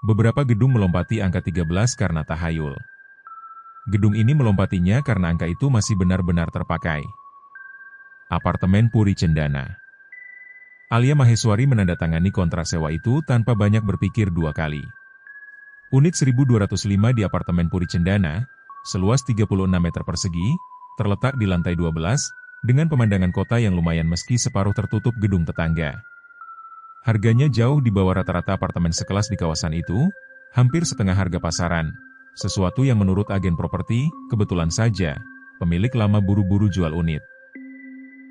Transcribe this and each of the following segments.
Beberapa gedung melompati angka 13 karena tahayul. Gedung ini melompatinya karena angka itu masih benar-benar terpakai. Apartemen Puri Cendana. Alia Maheswari menandatangani kontrak sewa itu tanpa banyak berpikir dua kali. Unit 1205 di apartemen Puri Cendana, seluas 36 meter persegi, terletak di lantai 12, dengan pemandangan kota yang lumayan meski separuh tertutup gedung tetangga. Harganya jauh di bawah rata-rata apartemen sekelas di kawasan itu, hampir setengah harga pasaran. Sesuatu yang menurut agen properti, kebetulan saja, pemilik lama buru-buru jual unit.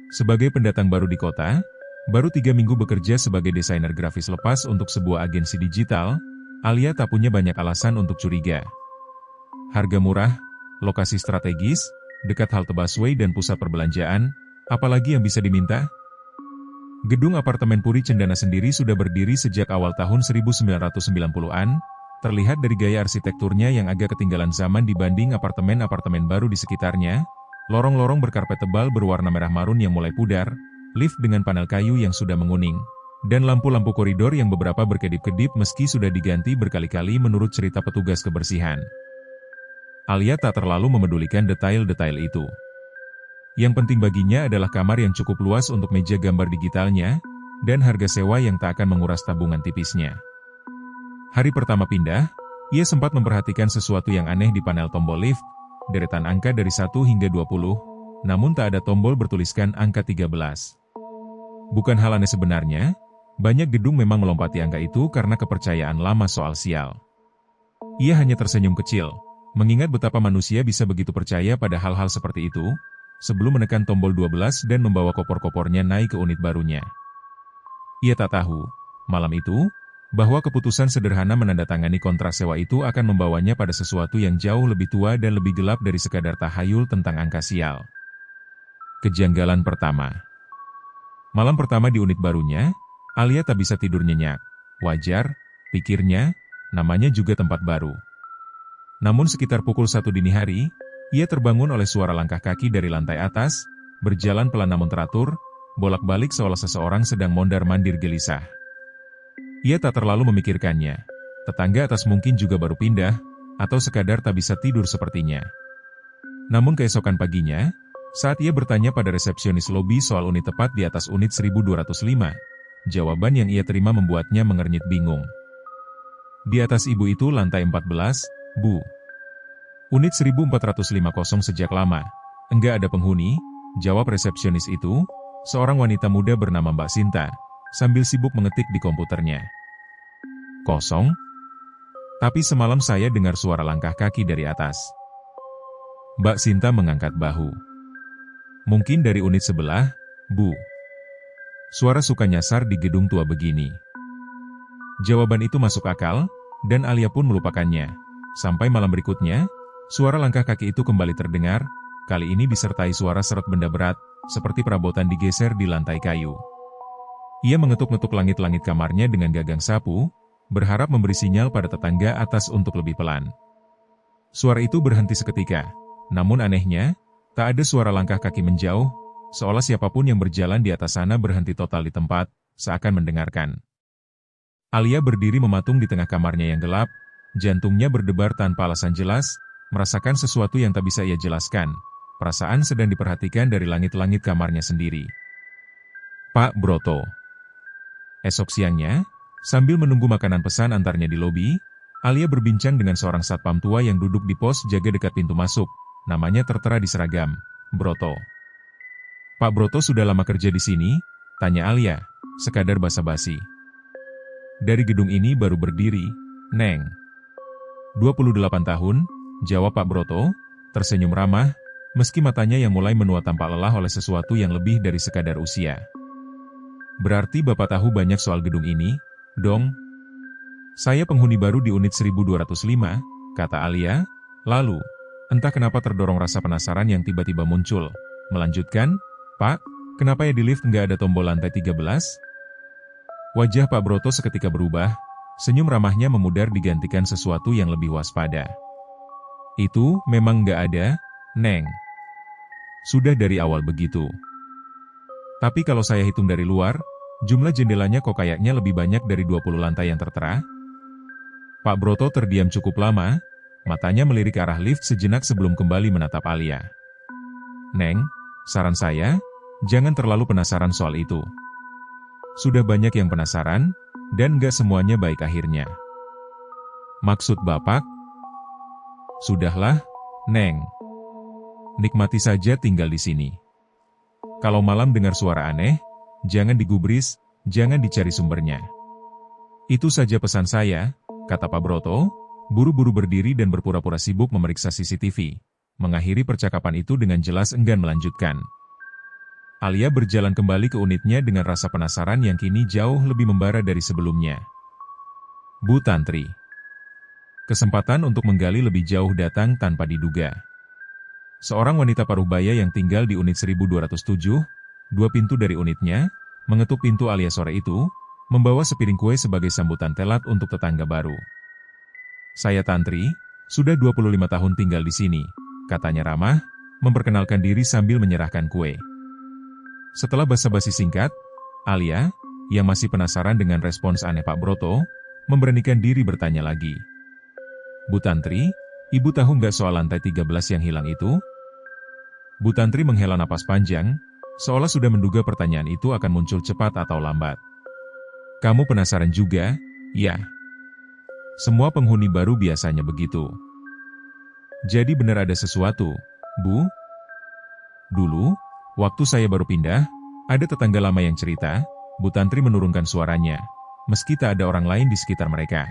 Sebagai pendatang baru di kota, baru 3 minggu bekerja sebagai desainer grafis lepas untuk sebuah agensi digital, Alia tak punya banyak alasan untuk curiga. Harga murah, lokasi strategis, dekat halte busway dan pusat perbelanjaan, apalagi yang bisa diminta? Gedung apartemen Puri Cendana sendiri sudah berdiri sejak awal tahun 1990-an, terlihat dari gaya arsitekturnya yang agak ketinggalan zaman dibanding apartemen-apartemen baru di sekitarnya, lorong-lorong berkarpet tebal berwarna merah marun yang mulai pudar, lift dengan panel kayu yang sudah menguning, dan lampu-lampu koridor yang beberapa berkedip-kedip meski sudah diganti berkali-kali menurut cerita petugas kebersihan. Alia tak terlalu memedulikan detail-detail itu. Yang penting baginya adalah kamar yang cukup luas untuk meja gambar digitalnya, dan harga sewa yang tak akan menguras tabungan tipisnya. Hari pertama pindah, ia sempat memperhatikan sesuatu yang aneh di panel tombol lift, deretan angka dari 1 hingga 20, namun tak ada tombol bertuliskan angka 13. Bukan hal aneh sebenarnya, banyak gedung memang melompati angka itu karena kepercayaan lama soal sial. Ia hanya tersenyum kecil, mengingat betapa manusia bisa begitu percaya pada hal-hal seperti itu, sebelum menekan tombol 12 dan membawa kopor-kopornya naik ke unit barunya. Ia tak tahu, malam itu, bahwa keputusan sederhana menandatangani kontrak sewa itu akan membawanya pada sesuatu yang jauh lebih tua dan lebih gelap dari sekadar tahayul tentang angka sial. Kejanggalan pertama. Malam pertama di unit barunya, Alia tak bisa tidur nyenyak. Wajar, pikirnya, namanya juga tempat baru. Namun sekitar pukul 1 dini hari, ia terbangun oleh suara langkah kaki dari lantai atas, berjalan pelan namun teratur, bolak-balik seolah seseorang sedang mondar-mandir gelisah. Ia tak terlalu memikirkannya. Tetangga atas mungkin juga baru pindah, atau sekadar tak bisa tidur sepertinya. Namun keesokan paginya, saat ia bertanya pada resepsionis lobi soal unit tepat di atas unit 1205, jawaban yang ia terima membuatnya mengernyit bingung. Di atas ibu itu lantai 14, Bu. Unit 1450 sejak lama. Enggak ada penghuni, jawab resepsionis itu, seorang wanita muda bernama Mbak Sinta, sambil sibuk mengetik di komputernya. Kosong? Tapi semalam saya dengar suara langkah kaki dari atas. Mbak Sinta mengangkat bahu. Mungkin dari unit sebelah, Bu. Suara suka nyasar di gedung tua begini. Jawaban itu masuk akal, dan Alia pun melupakannya. Sampai malam berikutnya, suara langkah kaki itu kembali terdengar, kali ini disertai suara seret benda berat, seperti perabotan digeser di lantai kayu. Ia mengetuk-ngetuk langit-langit kamarnya dengan gagang sapu, berharap memberi sinyal pada tetangga atas untuk lebih pelan. Suara itu berhenti seketika, namun anehnya, tak ada suara langkah kaki menjauh, seolah siapapun yang berjalan di atas sana berhenti total di tempat, seakan mendengarkan. Alia berdiri mematung di tengah kamarnya yang gelap, jantungnya berdebar tanpa alasan jelas, merasakan sesuatu yang tak bisa ia jelaskan. Perasaan sedang diperhatikan dari langit-langit kamarnya sendiri. Pak Broto. Esok siangnya, sambil menunggu makanan pesan antarnya di lobi, Alia berbincang dengan seorang satpam tua yang duduk di pos jaga dekat pintu masuk. Namanya tertera di seragam, Broto. Pak Broto sudah lama kerja di sini? Tanya Alia, sekadar basa-basi. Dari gedung ini baru berdiri, Neng. 28 tahun, jawab Pak Broto, tersenyum ramah, meski matanya yang mulai menua tampak lelah oleh sesuatu yang lebih dari sekadar usia. Berarti Bapak tahu banyak soal gedung ini, dong? Saya penghuni baru di unit 1205, kata Alia, lalu, entah kenapa terdorong rasa penasaran yang tiba-tiba muncul. Melanjutkan, Pak, kenapa ya di lift nggak ada tombol lantai 13? Wajah Pak Broto seketika berubah, senyum ramahnya memudar digantikan sesuatu yang lebih waspada. Itu memang nggak ada, Neng. Sudah dari awal begitu. Tapi kalau saya hitung dari luar, jumlah jendelanya kok kayaknya lebih banyak dari 20 lantai yang tertera. Pak Broto terdiam cukup lama, matanya melirik ke arah lift sejenak sebelum kembali menatap Alia. Neng, saran saya, jangan terlalu penasaran soal itu. Sudah banyak yang penasaran, dan gak semuanya baik akhirnya. Maksud Bapak? Sudahlah, Neng. Nikmati saja tinggal di sini. Kalau malam dengar suara aneh, jangan digubris, jangan dicari sumbernya. Itu saja pesan saya, kata Pak Broto, buru-buru berdiri dan berpura-pura sibuk memeriksa CCTV. Mengakhiri percakapan itu dengan jelas enggan melanjutkan. Alia berjalan kembali ke unitnya dengan rasa penasaran yang kini jauh lebih membara dari sebelumnya. Bu Tantri. Kesempatan untuk menggali lebih jauh datang tanpa diduga. Seorang wanita parubaya yang tinggal di unit 1207, 2 pintu dari unitnya, mengetuk pintu Alia sore itu, membawa sepiring kue sebagai sambutan telat untuk tetangga baru. Saya Tantri, sudah 25 tahun tinggal di sini, katanya ramah, memperkenalkan diri sambil menyerahkan kue. Setelah basa-basi singkat, Alia, yang masih penasaran dengan respons aneh Pak Broto, memberanikan diri bertanya lagi. Bu Tantri, Ibu tahu nggak soal lantai 13 yang hilang itu? Bu Tantri menghela napas panjang, seolah sudah menduga pertanyaan itu akan muncul cepat atau lambat. Kamu penasaran juga? Ya. Semua penghuni baru biasanya begitu. Jadi benar ada sesuatu, Bu? Dulu, waktu saya baru pindah, ada tetangga lama yang cerita, Bu Tantri menurunkan suaranya, meski tak ada orang lain di sekitar mereka.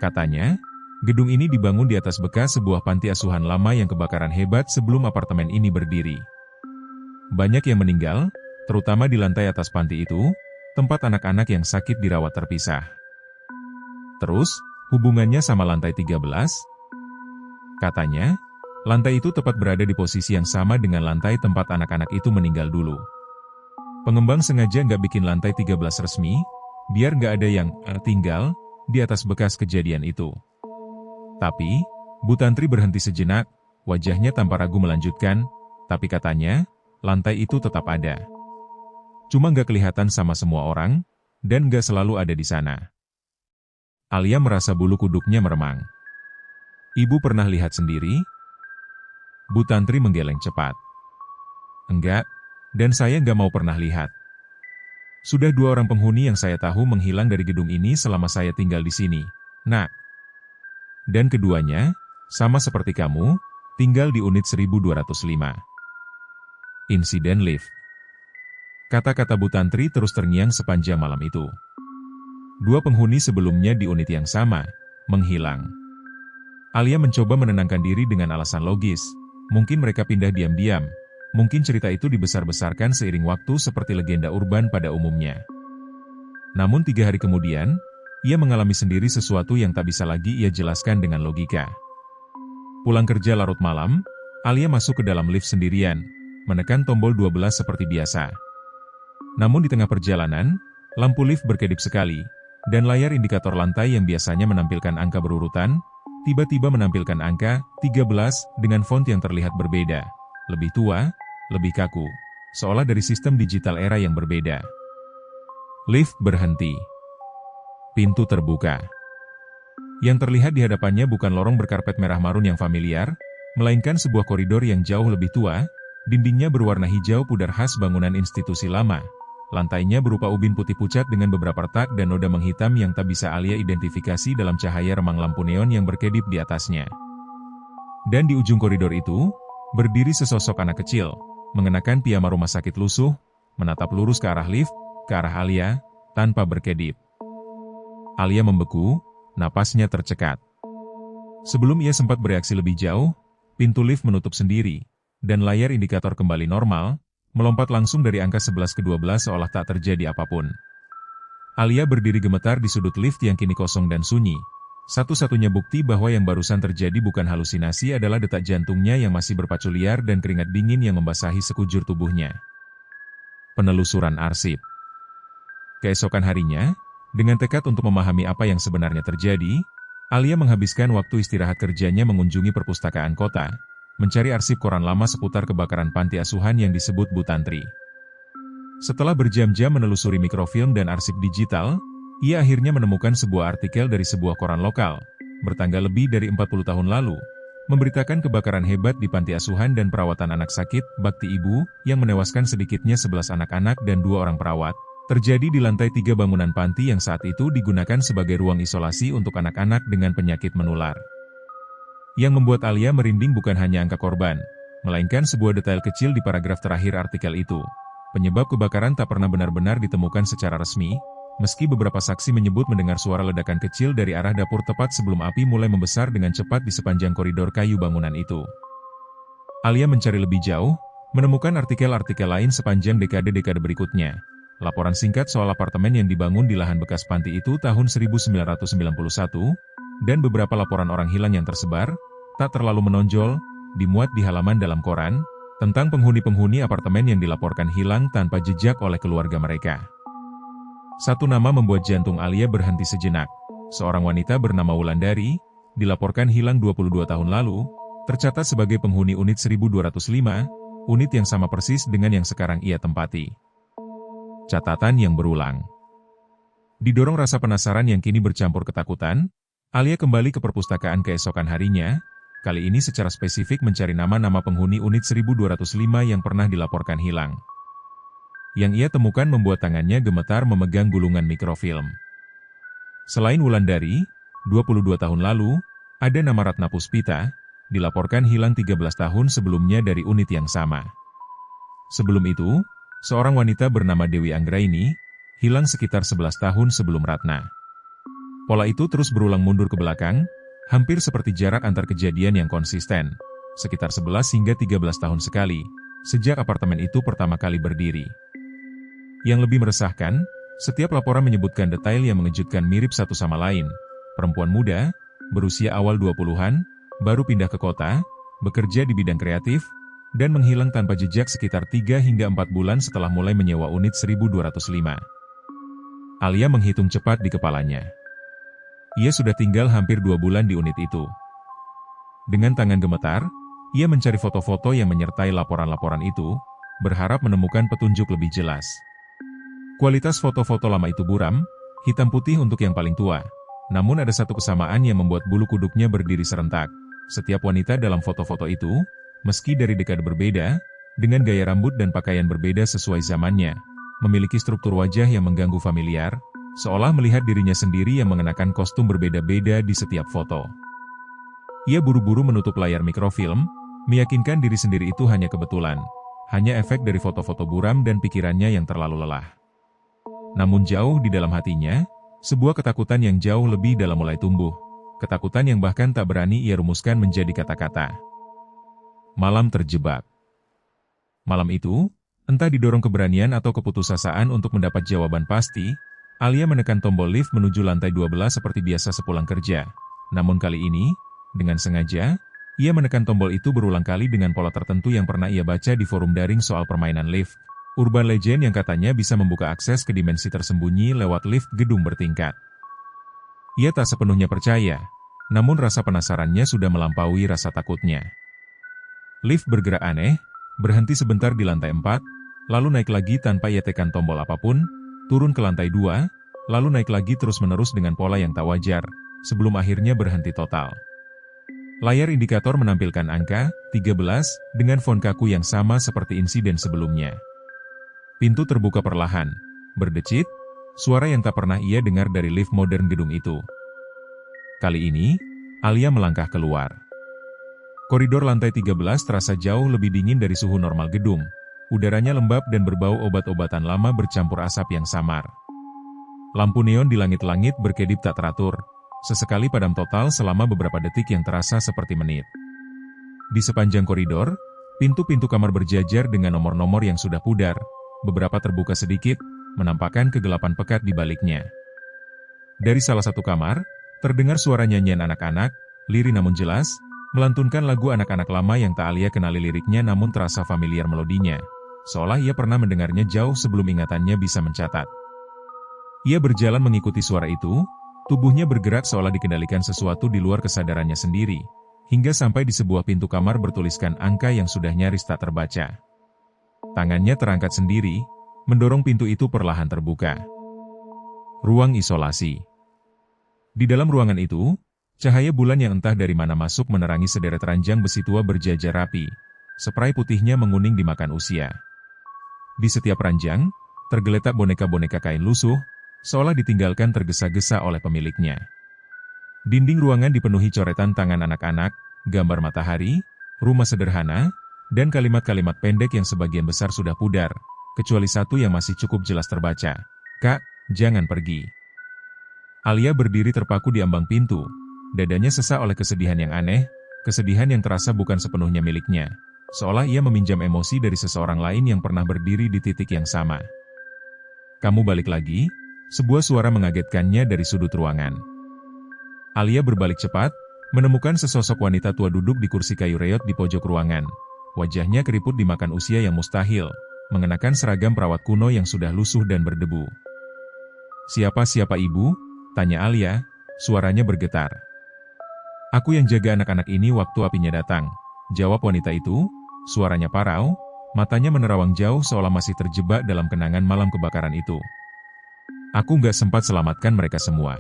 Katanya, gedung ini dibangun di atas bekas sebuah panti asuhan lama yang kebakaran hebat sebelum apartemen ini berdiri. Banyak yang meninggal, terutama di lantai atas panti itu, tempat anak-anak yang sakit dirawat terpisah. Terus, hubungannya sama lantai 13? Katanya, lantai itu tepat berada di posisi yang sama dengan lantai tempat anak-anak itu meninggal dulu. Pengembang sengaja nggak bikin lantai 13 resmi, biar nggak ada yang tinggal di atas bekas kejadian itu. Tapi, Bu Tantri berhenti sejenak, wajahnya tanpa ragu melanjutkan, tapi katanya, lantai itu tetap ada. Cuma nggak kelihatan sama semua orang, dan nggak selalu ada di sana. Alia merasa bulu kuduknya meremang. Ibu pernah lihat sendiri? Bu Tantri menggeleng cepat. Enggak, dan saya nggak mau pernah lihat. Sudah 2 orang penghuni yang saya tahu menghilang dari gedung ini selama saya tinggal di sini, Nak. Dan keduanya, sama seperti kamu, tinggal di unit 1205. Insiden lift. Kata-kata Bu Tantri terus terngiang sepanjang malam itu. 2 penghuni sebelumnya di unit yang sama, menghilang. Alia mencoba menenangkan diri dengan alasan logis. Mungkin mereka pindah diam-diam. Mungkin cerita itu dibesar-besarkan seiring waktu seperti legenda urban pada umumnya. Namun 3 hari kemudian, ia mengalami sendiri sesuatu yang tak bisa lagi ia jelaskan dengan logika. Pulang kerja larut malam, Alia masuk ke dalam lift sendirian, menekan tombol 12 seperti biasa. Namun di tengah perjalanan, lampu lift berkedip sekali, dan layar indikator lantai yang biasanya menampilkan angka berurutan, tiba-tiba menampilkan angka 13 dengan font yang terlihat berbeda, lebih tua, lebih kaku, seolah dari sistem digital era yang berbeda. Lift berhenti. Pintu terbuka. Yang terlihat di hadapannya bukan lorong berkarpet merah marun yang familiar, melainkan sebuah koridor yang jauh lebih tua, dindingnya berwarna hijau pudar khas bangunan institusi lama. Lantainya berupa ubin putih pucat dengan beberapa retak dan noda menghitam yang tak bisa Alia identifikasi dalam cahaya remang lampu neon yang berkedip di atasnya. Dan di ujung koridor itu, berdiri sesosok anak kecil, mengenakan piyama rumah sakit lusuh, menatap lurus ke arah lift, ke arah Alia, tanpa berkedip. Alia membeku, napasnya tercekat. Sebelum ia sempat bereaksi lebih jauh, pintu lift menutup sendiri, dan layar indikator kembali normal, melompat langsung dari angka 11 ke 12 seolah tak terjadi apapun. Alia berdiri gemetar di sudut lift yang kini kosong dan sunyi. Satu-satunya bukti bahwa yang barusan terjadi bukan halusinasi adalah detak jantungnya yang masih berpacu liar dan keringat dingin yang membasahi sekujur tubuhnya. Penelusuran arsip. Keesokan harinya, dengan tekad untuk memahami apa yang sebenarnya terjadi, Alia menghabiskan waktu istirahat kerjanya mengunjungi perpustakaan kota, mencari arsip koran lama seputar kebakaran panti asuhan yang disebut Bu Tantri. Setelah berjam-jam menelusuri mikrofilm dan arsip digital, Ia akhirnya menemukan sebuah artikel dari sebuah koran lokal, bertanggal lebih dari 40 tahun lalu, memberitakan kebakaran hebat di panti asuhan dan perawatan anak sakit, Bakti Ibu, yang menewaskan sedikitnya 11 anak-anak dan 2 orang perawat, terjadi di lantai 3 bangunan panti yang saat itu digunakan sebagai ruang isolasi untuk anak-anak dengan penyakit menular. Yang membuat Alia merinding bukan hanya angka korban, melainkan sebuah detail kecil di paragraf terakhir artikel itu. Penyebab kebakaran tak pernah benar-benar ditemukan secara resmi, meski beberapa saksi menyebut mendengar suara ledakan kecil dari arah dapur tepat sebelum api mulai membesar dengan cepat di sepanjang koridor kayu bangunan itu. Alia mencari lebih jauh, menemukan artikel-artikel lain sepanjang dekade-dekade berikutnya. Laporan singkat soal apartemen yang dibangun di lahan bekas panti itu tahun 1991, dan beberapa laporan orang hilang yang tersebar, tak terlalu menonjol, dimuat di halaman dalam koran, tentang penghuni-penghuni apartemen yang dilaporkan hilang tanpa jejak oleh keluarga mereka. Satu nama membuat jantung Alia berhenti sejenak. Seorang wanita bernama Wulandari, dilaporkan hilang 22 tahun lalu, tercatat sebagai penghuni unit 1205, unit yang sama persis dengan yang sekarang ia tempati. Catatan yang berulang. Didorong rasa penasaran yang kini bercampur ketakutan, Alia kembali ke perpustakaan keesokan harinya, kali ini secara spesifik mencari nama-nama penghuni unit 1205 yang pernah dilaporkan hilang. Yang ia temukan membuat tangannya gemetar memegang gulungan mikrofilm. Selain Wulandari, 22 tahun lalu, ada nama Ratna Puspita, dilaporkan hilang 13 tahun sebelumnya dari unit yang sama. Sebelum itu, seorang wanita bernama Dewi Anggraini, hilang sekitar 11 tahun sebelum Ratna. Pola itu terus berulang mundur ke belakang, hampir seperti jarak antar kejadian yang konsisten, sekitar 11 hingga 13 tahun sekali, sejak apartemen itu pertama kali berdiri. Yang lebih meresahkan, setiap laporan menyebutkan detail yang mengejutkan mirip satu sama lain. Perempuan muda, berusia awal 20-an, baru pindah ke kota, bekerja di bidang kreatif, dan menghilang tanpa jejak sekitar 3 hingga 4 bulan setelah mulai menyewa unit 1205. Alia menghitung cepat di kepalanya. Ia sudah tinggal hampir 2 bulan di unit itu. Dengan tangan gemetar, ia mencari foto-foto yang menyertai laporan-laporan itu, berharap menemukan petunjuk lebih jelas. Kualitas foto-foto lama itu buram, hitam putih untuk yang paling tua. Namun ada satu kesamaan yang membuat bulu kuduknya berdiri serentak. Setiap wanita dalam foto-foto itu, meski dari dekade berbeda, dengan gaya rambut dan pakaian berbeda sesuai zamannya, memiliki struktur wajah yang mengganggu familiar, seolah melihat dirinya sendiri yang mengenakan kostum berbeda-beda di setiap foto. Ia buru-buru menutup layar mikrofilm, meyakinkan diri sendiri itu hanya kebetulan, hanya efek dari foto-foto buram dan pikirannya yang terlalu lelah. Namun jauh di dalam hatinya, sebuah ketakutan yang jauh lebih dalam mulai tumbuh. Ketakutan yang bahkan tak berani ia rumuskan menjadi kata-kata. Malam terjebak. Malam itu, entah didorong keberanian atau keputusasaan untuk mendapat jawaban pasti, Alia menekan tombol lift menuju lantai 12 seperti biasa sepulang kerja. Namun kali ini, dengan sengaja, ia menekan tombol itu berulang kali dengan pola tertentu yang pernah ia baca di forum daring soal permainan lift. Urban legend yang katanya bisa membuka akses ke dimensi tersembunyi lewat lift gedung bertingkat. Ia tak sepenuhnya percaya, namun rasa penasarannya sudah melampaui rasa takutnya. Lift bergerak aneh, berhenti sebentar di lantai 4, lalu naik lagi tanpa ia tekan tombol apapun, turun ke lantai 2, lalu naik lagi terus-menerus dengan pola yang tak wajar, sebelum akhirnya berhenti total. Layar indikator menampilkan angka 13 dengan font kaku yang sama seperti insiden sebelumnya. Pintu terbuka perlahan, berdecit, suara yang tak pernah ia dengar dari lift modern gedung itu. Kali ini, Alia melangkah keluar. Koridor lantai 13 terasa jauh lebih dingin dari suhu normal gedung. Udaranya lembab dan berbau obat-obatan lama bercampur asap yang samar. Lampu neon di langit-langit berkedip tak teratur, sesekali padam total selama beberapa detik yang terasa seperti menit. Di sepanjang koridor, pintu-pintu kamar berjajar dengan nomor-nomor yang sudah pudar. Beberapa terbuka sedikit, menampakkan kegelapan pekat di baliknya. Dari salah satu kamar, terdengar suara nyanyian anak-anak, lirih namun jelas, melantunkan lagu anak-anak lama yang tak Alia kenali liriknya namun terasa familiar melodinya, seolah ia pernah mendengarnya jauh sebelum ingatannya bisa mencatat. Ia berjalan mengikuti suara itu, tubuhnya bergerak seolah dikendalikan sesuatu di luar kesadarannya sendiri, hingga sampai di sebuah pintu kamar bertuliskan angka yang sudah nyaris tak terbaca. Tangannya terangkat sendiri, mendorong pintu itu perlahan terbuka. Ruang isolasi. Di dalam ruangan itu, cahaya bulan yang entah dari mana masuk menerangi sederet ranjang besi tua berjajar rapi. Spray putihnya menguning dimakan usia. Di setiap ranjang, tergeletak boneka-boneka kain lusuh, seolah ditinggalkan tergesa-gesa oleh pemiliknya. Dinding ruangan dipenuhi coretan tangan anak-anak, gambar matahari, rumah sederhana, dan kalimat-kalimat pendek yang sebagian besar sudah pudar, kecuali satu yang masih cukup jelas terbaca. "Kak, jangan pergi." Alia berdiri terpaku di ambang pintu, dadanya sesak oleh kesedihan yang aneh, kesedihan yang terasa bukan sepenuhnya miliknya, seolah ia meminjam emosi dari seseorang lain yang pernah berdiri di titik yang sama. "Kamu balik lagi?" Sebuah suara mengagetkannya dari sudut ruangan. Alia berbalik cepat, menemukan sesosok wanita tua duduk di kursi kayu reot di pojok ruangan. Wajahnya keriput dimakan usia yang mustahil, mengenakan seragam perawat kuno yang sudah lusuh dan berdebu. "Siapa ibu?" tanya Alia, suaranya bergetar. "Aku yang jaga anak-anak ini waktu apinya datang," jawab wanita itu, suaranya parau, matanya menerawang jauh seolah masih terjebak dalam kenangan malam kebakaran itu. "Aku nggak sempat selamatkan mereka semua.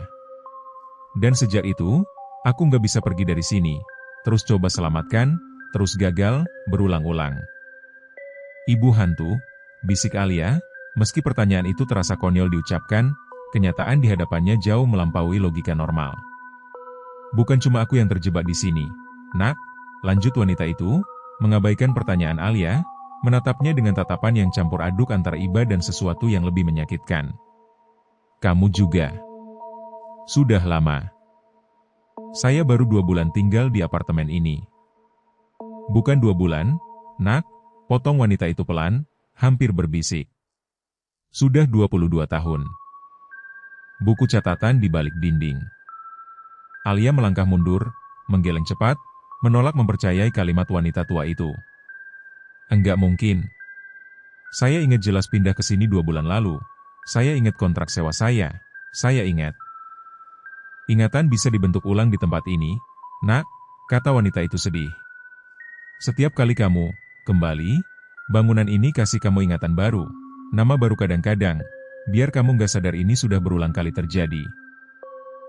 Dan sejak itu, aku nggak bisa pergi dari sini, terus coba selamatkan, terus gagal, berulang-ulang." "Ibu hantu?" bisik Alia, meski pertanyaan itu terasa konyol diucapkan, kenyataan di hadapannya jauh melampaui logika normal. "Bukan cuma aku yang terjebak di sini, Nak," lanjut wanita itu, mengabaikan pertanyaan Alia, menatapnya dengan tatapan yang campur aduk antara iba dan sesuatu yang lebih menyakitkan. "Kamu juga." "Sudah lama. Saya baru 2 bulan tinggal di apartemen ini." "Bukan 2 bulan, Nak," potong wanita itu pelan, hampir berbisik. "Sudah 22 tahun. Buku catatan di balik dinding." Alia melangkah mundur, menggeleng cepat, menolak mempercayai kalimat wanita tua itu. "Enggak mungkin. Saya ingat jelas pindah ke sini 2 bulan lalu. Saya ingat kontrak sewa saya ingat." "Ingatan bisa dibentuk ulang di tempat ini, Nak," kata wanita itu sedih. "Setiap kali kamu kembali, bangunan ini kasih kamu ingatan baru, nama baru kadang-kadang, biar kamu nggak sadar ini sudah berulang kali terjadi.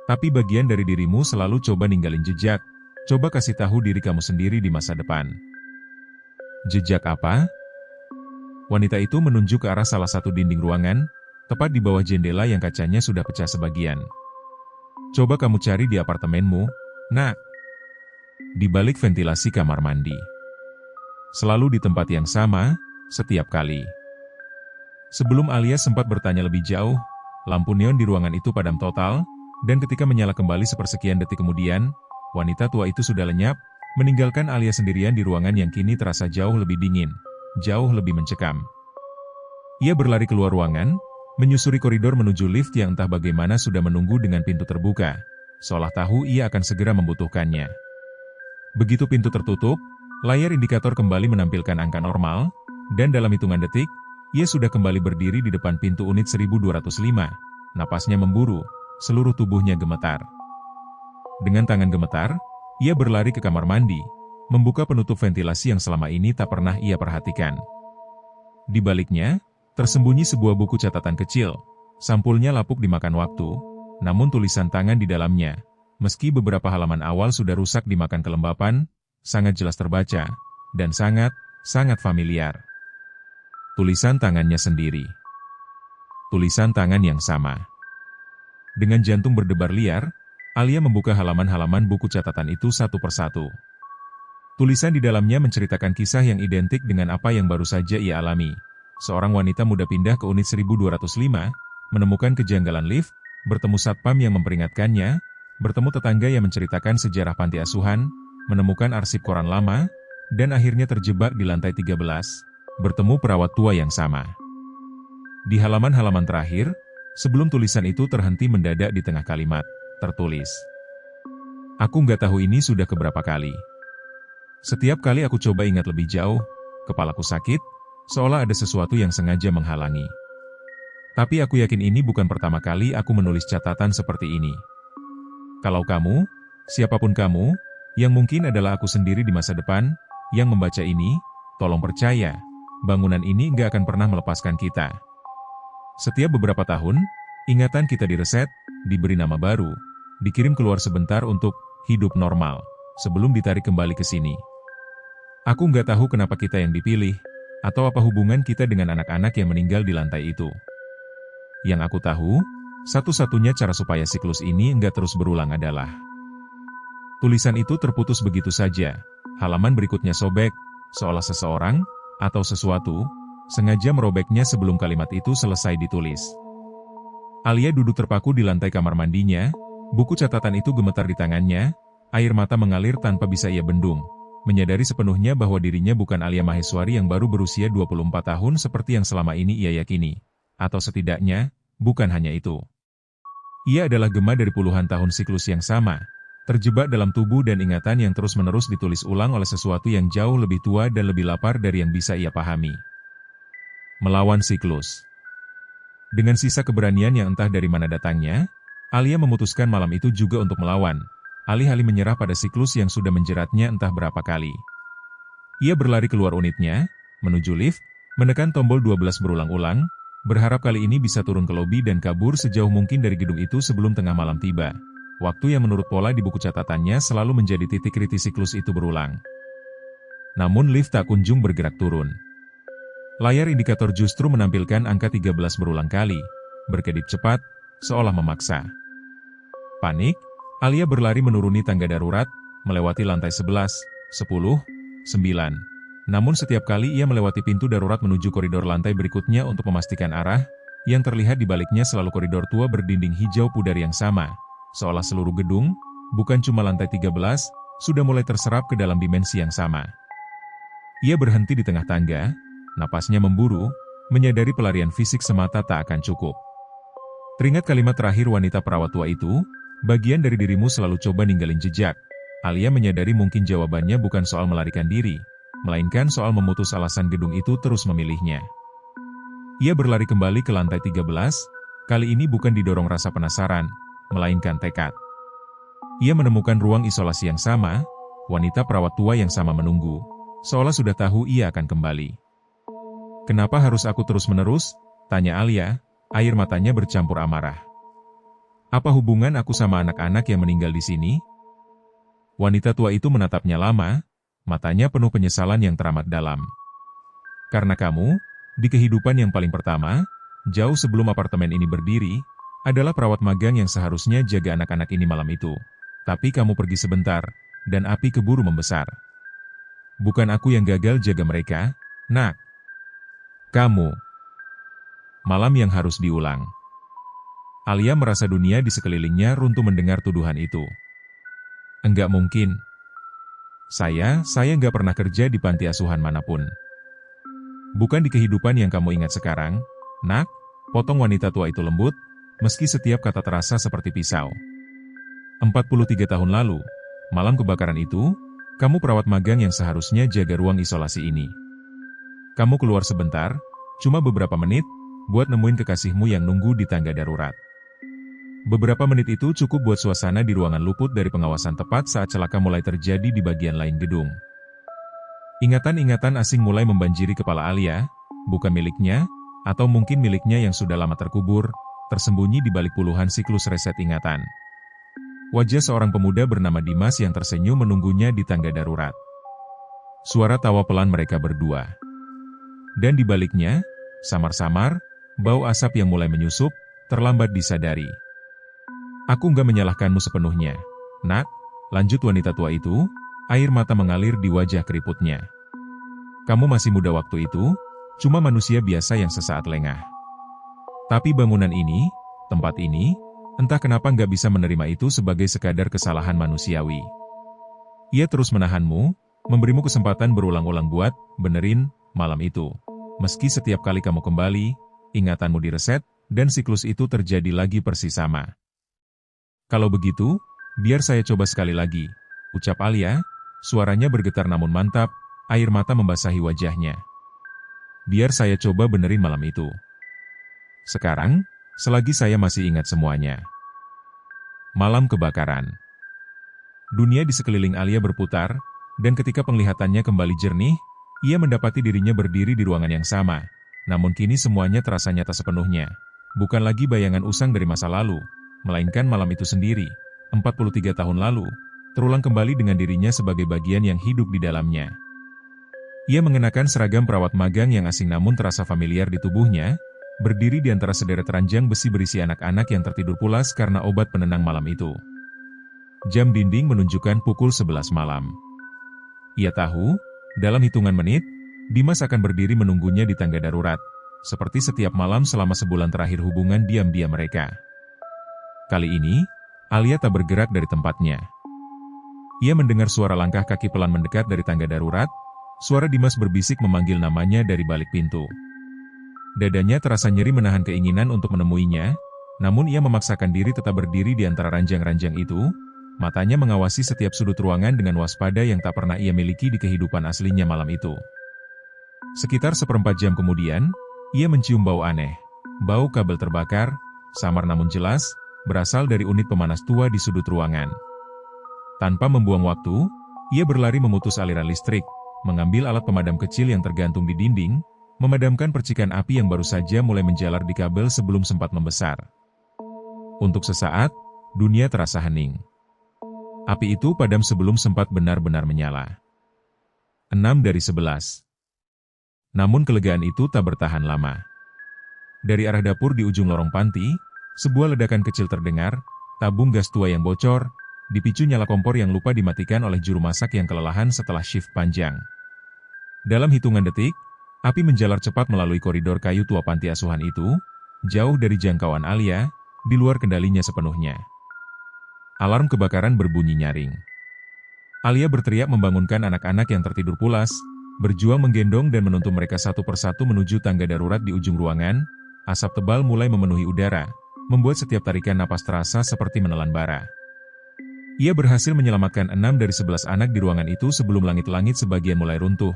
Tapi bagian dari dirimu selalu coba ninggalin jejak, coba kasih tahu diri kamu sendiri di masa depan." "Jejak apa?" Wanita itu menunjuk ke arah salah satu dinding ruangan, tepat di bawah jendela yang kacanya sudah pecah sebagian. "Coba kamu cari di apartemenmu, Nak. Di balik ventilasi kamar mandi. Selalu di tempat yang sama, setiap kali." Sebelum Alia sempat bertanya lebih jauh, lampu neon di ruangan itu padam total, dan ketika menyala kembali sepersekian detik kemudian, wanita tua itu sudah lenyap, meninggalkan Alia sendirian di ruangan yang kini terasa jauh lebih dingin, jauh lebih mencekam. Ia berlari keluar ruangan, menyusuri koridor menuju lift yang entah bagaimana sudah menunggu dengan pintu terbuka, seolah tahu ia akan segera membutuhkannya. Begitu pintu tertutup, layar indikator kembali menampilkan angka normal, dan dalam hitungan detik, ia sudah kembali berdiri di depan pintu unit 1205, napasnya memburu, seluruh tubuhnya gemetar. Dengan tangan gemetar, ia berlari ke kamar mandi, membuka penutup ventilasi yang selama ini tak pernah ia perhatikan. Di baliknya, tersembunyi sebuah buku catatan kecil, sampulnya lapuk dimakan waktu, namun tulisan tangan di dalamnya, meski beberapa halaman awal sudah rusak dimakan kelembapan, sangat jelas terbaca, dan sangat familiar. Tulisan tangannya sendiri. Tulisan tangan yang sama. Dengan jantung berdebar liar, Alia membuka halaman-halaman buku catatan itu satu persatu. Tulisan di dalamnya menceritakan kisah yang identik dengan apa yang baru saja ia alami. Seorang wanita muda pindah ke unit 1205, menemukan kejanggalan lift, bertemu satpam yang memperingatkannya, bertemu tetangga yang menceritakan sejarah panti asuhan, menemukan arsip koran lama, dan akhirnya terjebak di lantai 13, bertemu perawat tua yang sama. Di halaman-halaman terakhir, sebelum tulisan itu terhenti mendadak di tengah kalimat, tertulis, "Aku nggak tahu ini sudah keberapa kali. Setiap kali aku coba ingat lebih jauh, kepalaku sakit, seolah ada sesuatu yang sengaja menghalangi. Tapi aku yakin ini bukan pertama kali aku menulis catatan seperti ini. Kalau kamu, siapapun kamu, yang mungkin adalah aku sendiri di masa depan, yang membaca ini, tolong percaya, bangunan ini nggak akan pernah melepaskan kita." Setiap beberapa tahun, Ingatan kita direset, diberi nama baru, dikirim keluar sebentar untuk hidup normal, sebelum ditarik kembali ke sini. Aku nggak tahu kenapa kita yang dipilih, atau apa hubungan kita dengan anak-anak yang meninggal di lantai itu. Yang aku tahu, satu-satunya cara supaya siklus ini nggak terus berulang adalah tulisan itu terputus begitu saja, halaman berikutnya sobek, seolah seseorang, atau sesuatu, sengaja merobeknya sebelum kalimat itu selesai ditulis. Alia duduk terpaku di lantai kamar mandinya, buku catatan itu gemetar di tangannya, air mata mengalir tanpa bisa ia bendung, menyadari sepenuhnya bahwa dirinya bukan Alia Maheswari yang baru berusia 24 tahun seperti yang selama ini ia yakini. Atau setidaknya, bukan hanya itu. Ia adalah gema dari puluhan tahun siklus yang sama, terjebak dalam tubuh dan ingatan yang terus-menerus ditulis ulang oleh sesuatu yang jauh lebih tua dan lebih lapar dari yang bisa ia pahami. Melawan siklus. Dengan sisa keberanian yang entah dari mana datangnya, Alia memutuskan malam itu juga untuk melawan, alih-alih menyerah pada siklus yang sudah menjeratnya entah berapa kali. Ia berlari keluar unitnya, menuju lift, menekan tombol 12 berulang-ulang, berharap kali ini bisa turun ke lobi dan kabur sejauh mungkin dari gedung itu sebelum tengah malam tiba. Waktu yang menurut pola di buku catatannya selalu menjadi titik kritis siklus itu berulang. Namun lift tak kunjung bergerak turun. Layar indikator justru menampilkan angka 13 berulang kali, berkedip cepat, seolah memaksa. Panik, Alia berlari menuruni tangga darurat, melewati lantai 11, 10, 9. Namun setiap kali ia melewati pintu darurat menuju koridor lantai berikutnya untuk memastikan arah, yang terlihat di baliknya selalu koridor tua berdinding hijau pudar yang sama. Seolah seluruh gedung, bukan cuma lantai 13, sudah mulai terserap ke dalam dimensi yang sama. Ia berhenti di tengah tangga, napasnya memburu, menyadari pelarian fisik semata tak akan cukup. Teringat kalimat terakhir wanita perawat tua itu, bagian dari dirimu selalu coba ninggalin jejak. Alia menyadari mungkin jawabannya bukan soal melarikan diri, melainkan soal memutus alasan gedung itu terus memilihnya. Ia berlari kembali ke lantai 13, kali ini bukan didorong rasa penasaran, melainkan tekad. Ia menemukan ruang isolasi yang sama, wanita perawat tua yang sama menunggu, seolah sudah tahu ia akan kembali. "Kenapa harus aku terus-menerus?" tanya Alia, air matanya bercampur amarah. "Apa hubungan aku sama anak-anak yang meninggal di sini?" Wanita tua itu menatapnya lama, matanya penuh penyesalan yang teramat dalam. "Karena kamu, di kehidupan yang paling pertama, jauh sebelum apartemen ini berdiri, adalah perawat magang yang seharusnya jaga anak-anak ini malam itu. Tapi kamu pergi sebentar, dan api keburu membesar. Bukan aku yang gagal jaga mereka, nak. Kamu." Malam yang harus diulang. Alia merasa dunia di sekelilingnya runtuh mendengar tuduhan itu. "Enggak mungkin. Saya nggak pernah kerja di panti asuhan manapun." "Bukan di kehidupan yang kamu ingat sekarang, nak," potong wanita tua itu lembut, meski setiap kata terasa seperti pisau. 43 tahun lalu, malam kebakaran itu, kamu perawat magang yang seharusnya jaga ruang isolasi ini. Kamu keluar sebentar, cuma beberapa menit, buat nemuin kekasihmu yang nunggu di tangga darurat. Beberapa menit itu cukup buat suasana di ruangan luput dari pengawasan tepat saat celaka mulai terjadi di bagian lain gedung. Ingatan-ingatan asing mulai membanjiri kepala Alia, bukan miliknya, atau mungkin miliknya yang sudah lama terkubur, tersembunyi di balik puluhan siklus reset ingatan. Wajah seorang pemuda bernama Dimas yang tersenyum menunggunya di tangga darurat. Suara tawa pelan mereka berdua. Dan di baliknya, samar-samar, bau asap yang mulai menyusup, terlambat disadari. "Aku nggak menyalahkanmu sepenuhnya, nak," lanjut wanita tua itu, air mata mengalir di wajah keriputnya. "Kamu masih muda waktu itu, cuma manusia biasa yang sesaat lengah. Tapi bangunan ini, tempat ini, entah kenapa nggak bisa menerima itu sebagai sekadar kesalahan manusiawi. Ia terus menahanmu, memberimu kesempatan berulang-ulang buat benerin malam itu. Meski setiap kali kamu kembali, ingatanmu direset, dan siklus itu terjadi lagi persis sama. Kalau begitu, biar saya coba sekali lagi," ucap Alia, suaranya bergetar namun mantap, air mata membasahi wajahnya. "Biar saya coba benerin malam itu. Sekarang, selagi saya masih ingat semuanya." Malam kebakaran. Dunia di sekeliling Alia berputar, dan ketika penglihatannya kembali jernih, ia mendapati dirinya berdiri di ruangan yang sama, namun kini semuanya terasa nyata sepenuhnya. bukan lagi bayangan usang dari masa lalu, melainkan malam itu sendiri, 43 tahun lalu, terulang kembali dengan dirinya sebagai bagian yang hidup di dalamnya. Ia mengenakan seragam perawat magang yang asing namun terasa familiar di tubuhnya, berdiri di antara sederet ranjang besi berisi anak-anak yang tertidur pulas karena obat penenang malam itu. Jam dinding menunjukkan pukul 11 malam. Ia tahu, dalam hitungan menit, Dimas akan berdiri menunggunya di tangga darurat, seperti setiap malam selama sebulan terakhir hubungan diam-diam mereka. Kali ini, Alia tak bergerak dari tempatnya. Ia mendengar suara langkah kaki pelan mendekat dari tangga darurat, suara Dimas berbisik memanggil namanya dari balik pintu. Dadanya terasa nyeri menahan keinginan untuk menemuinya, namun ia memaksakan diri tetap berdiri di antara ranjang-ranjang itu, matanya mengawasi setiap sudut ruangan dengan waspada yang tak pernah ia miliki di kehidupan aslinya malam itu. Sekitar seperempat jam kemudian, ia mencium bau aneh. Bau kabel terbakar, samar namun jelas, berasal dari unit pemanas tua di sudut ruangan. Tanpa membuang waktu, ia berlari memutus aliran listrik, mengambil alat pemadam kecil yang tergantung di dinding, memadamkan percikan api yang baru saja mulai menjalar di kabel sebelum sempat membesar. Untuk sesaat, dunia terasa hening. Api itu padam sebelum sempat benar-benar menyala. 6 dari 11. Namun kelegaan itu tak bertahan lama. Dari arah dapur di ujung lorong panti, sebuah ledakan kecil terdengar, tabung gas tua yang bocor, dipicu nyala kompor yang lupa dimatikan oleh juru masak yang kelelahan setelah shift panjang. Dalam hitungan detik, api menjalar cepat melalui koridor kayu tua panti asuhan itu, jauh dari jangkauan Alia, di luar kendalinya sepenuhnya. Alarm kebakaran berbunyi nyaring. Alia berteriak membangunkan anak-anak yang tertidur pulas, berjuang menggendong dan menuntun mereka satu persatu menuju tangga darurat di ujung ruangan. Asap tebal mulai memenuhi udara, membuat setiap tarikan napas terasa seperti menelan bara. Ia berhasil menyelamatkan 6 dari 11 anak di ruangan itu sebelum langit-langit sebagian mulai runtuh.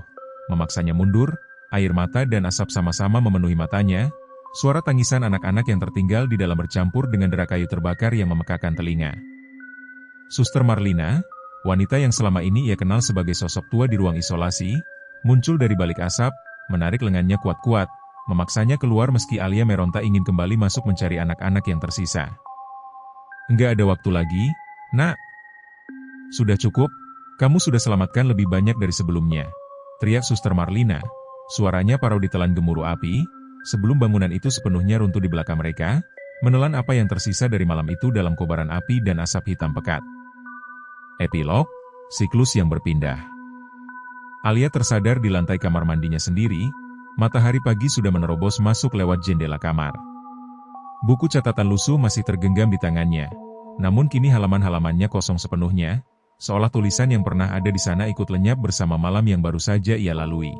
Memaksanya mundur, air mata dan asap sama-sama memenuhi matanya, suara tangisan anak-anak yang tertinggal di dalam bercampur dengan dera kayu terbakar yang memekakan telinga. Suster Marlina, wanita yang selama ini ia kenal sebagai sosok tua di ruang isolasi, muncul dari balik asap, menarik lengannya kuat-kuat, memaksanya keluar meski Alia meronta ingin kembali masuk mencari anak-anak yang tersisa. Enggak ada waktu lagi, nak. Sudah cukup, kamu sudah selamatkan lebih banyak dari sebelumnya, teriak Suster Marlina. Suaranya parau ditelan gemuruh api, sebelum bangunan itu sepenuhnya runtuh di belakang mereka, menelan apa yang tersisa dari malam itu dalam kobaran api dan asap hitam pekat. Epilog, siklus yang berpindah. Alia tersadar di lantai kamar mandinya sendiri, matahari pagi sudah menerobos masuk lewat jendela kamar. Buku catatan lusuh masih tergenggam di tangannya, namun kini halaman-halamannya kosong sepenuhnya, seolah tulisan yang pernah ada di sana ikut lenyap bersama malam yang baru saja ia lalui.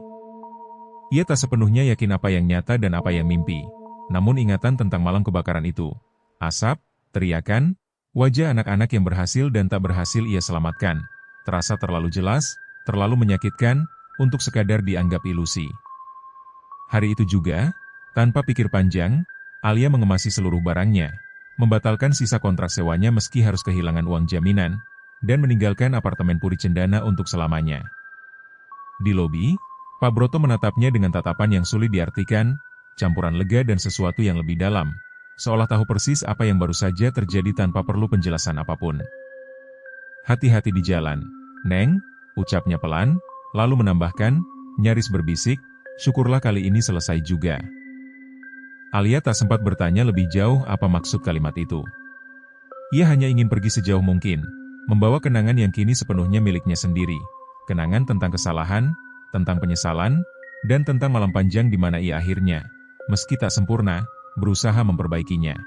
Ia tak sepenuhnya yakin apa yang nyata dan apa yang mimpi, namun ingatan tentang malam kebakaran itu, asap, teriakan, wajah anak-anak yang berhasil dan tak berhasil ia selamatkan, terasa terlalu jelas, terlalu menyakitkan, untuk sekadar dianggap ilusi. Hari itu juga, tanpa pikir panjang, Alia mengemasi seluruh barangnya, membatalkan sisa kontrak sewanya meski harus kehilangan uang jaminan, dan meninggalkan apartemen Puri Cendana untuk selamanya. Di lobi, Pak Broto menatapnya dengan tatapan yang sulit diartikan, campuran lega dan sesuatu yang lebih dalam, seolah tahu persis apa yang baru saja terjadi tanpa perlu penjelasan apapun. Hati-hati di jalan, Neng, ucapnya pelan, lalu menambahkan, nyaris berbisik, syukurlah kali ini selesai juga. Alia tak sempat bertanya lebih jauh apa maksud kalimat itu. Ia hanya ingin pergi sejauh mungkin, membawa kenangan yang kini sepenuhnya miliknya sendiri, kenangan tentang kesalahan, tentang penyesalan, dan tentang malam panjang di mana ia akhirnya, meski tak sempurna, berusaha memperbaikinya.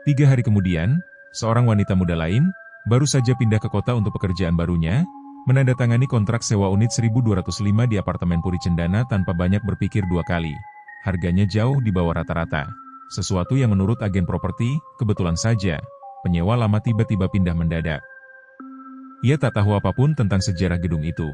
3 hari kemudian, seorang wanita muda lain, baru saja pindah ke kota untuk pekerjaan barunya, menandatangani kontrak sewa unit 1205 di apartemen Puri Cendana tanpa banyak berpikir 2 kali. Harganya jauh di bawah rata-rata. Sesuatu yang menurut agen properti, kebetulan saja, penyewa lama tiba-tiba pindah mendadak. Ia tak tahu apapun tentang sejarah gedung itu.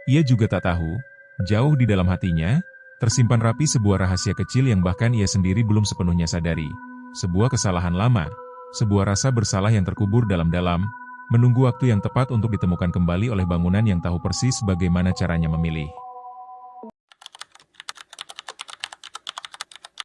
Ia juga tak tahu, jauh di dalam hatinya, tersimpan rapi sebuah rahasia kecil yang bahkan ia sendiri belum sepenuhnya sadari. Sebuah kesalahan lama, sebuah rasa bersalah yang terkubur dalam-dalam, menunggu waktu yang tepat untuk ditemukan kembali oleh bangunan yang tahu persis bagaimana caranya memilih.